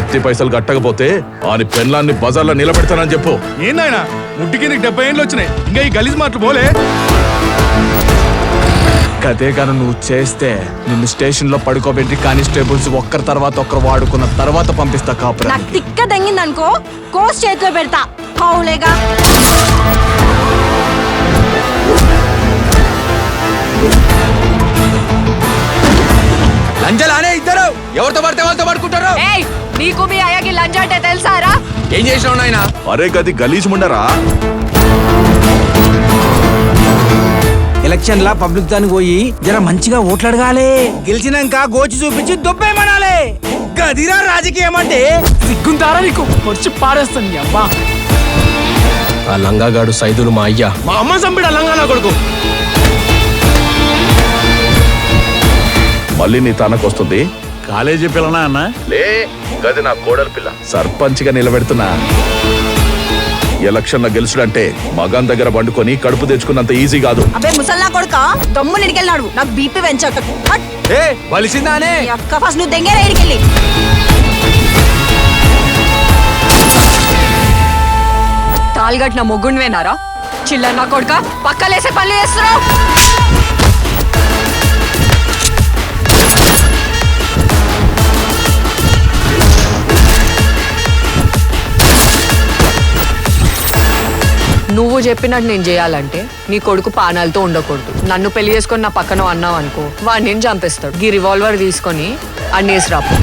చిత్తి పైసలు కట్టకపోతే ఆని పెన్లాన్ని బజార్లో నిలబెడతానని చెప్పు. ఏందాయనా ముట్టికి నీకు 70 ఏళ్ళు వచ్చినాయి, ఇంకా ఈ గలీజ్ మాటలు పోలే. కదే గాను నువ్వు చేస్తే నిన్ను స్టేషన్ లో పడుకోబెట్టి కానిస్టేబుల్స్ ఒక్కరి తర్వాత ఒక్కరు వాడుకున్న తర్వాత పంపిస్తా కాపురా. నాకు తిక్క దంగిందనుకో కోస్ చేతిలో పెడతా. కౌలేగా లంజలానే ఇద్దరు ఎవరితో పడితే వాళ్ళతో పడుకుంటారు. నీకు మీ అయ్యకి లంచ్ అంటే తెలుసారా? ఏం చేసినావు నాయనా? అరే గది గలీజ్ ముండరా. ఎలక్షన్ లా పబ్లిక్ దానికి పోయి జర మంచిగా ఓట్లాడగాలి. గెలిచినాక గోచి చూపించి దొబ్బేమనాలి. గదిరా రాజకీయం అంటే. సిగ్గుంటారా నీకు? వచ్చి పారేస్తాను అబ్బా. ఆ లంగాగాడు సైదులు మా అయ్యా. మా అమ్మ చంపిడ లంగానా కొడుకు. మళ్ళీ నీ తనకొస్తుంది. కాలేజీ పిల్లనా అన్న? లే గది నా కోడలి పిల్ల. సర్పంచ్ గా నిలబెడుతున్నా. ఎలక్షన్ లో గెలుచుడంటే మగాన్ దగ్గర పండుకొని కడుపు తెచ్చుకున్నంత ఈజీ కాదు. అబ్బే ముసల్లా కొడుక దమ్ము నిడికెళ్ళాడు. నాకు బీపీ పెంచాక వలిసిందానే అక్క ఫస్ట్ నువ్వు దెంగేరా ఇడికెళ్ళి. తాల్గట్టిన మొగ్గుండివేనారా చిల్లర నా కొడుక పక్కలేసే పనులు చేస్తున్నావు. నువ్వు చెప్పినట్టు నేను చేయాలంటే నీ కొడుకు పానాలతో ఉండకూడదు. నన్ను పెళ్లి చేసుకొని నా పక్కన అన్నావు అనుకో వాడు నేను చంపేస్తాడు. ఈ రివాల్వర్ తీసుకొని అన్నేసి రాపు.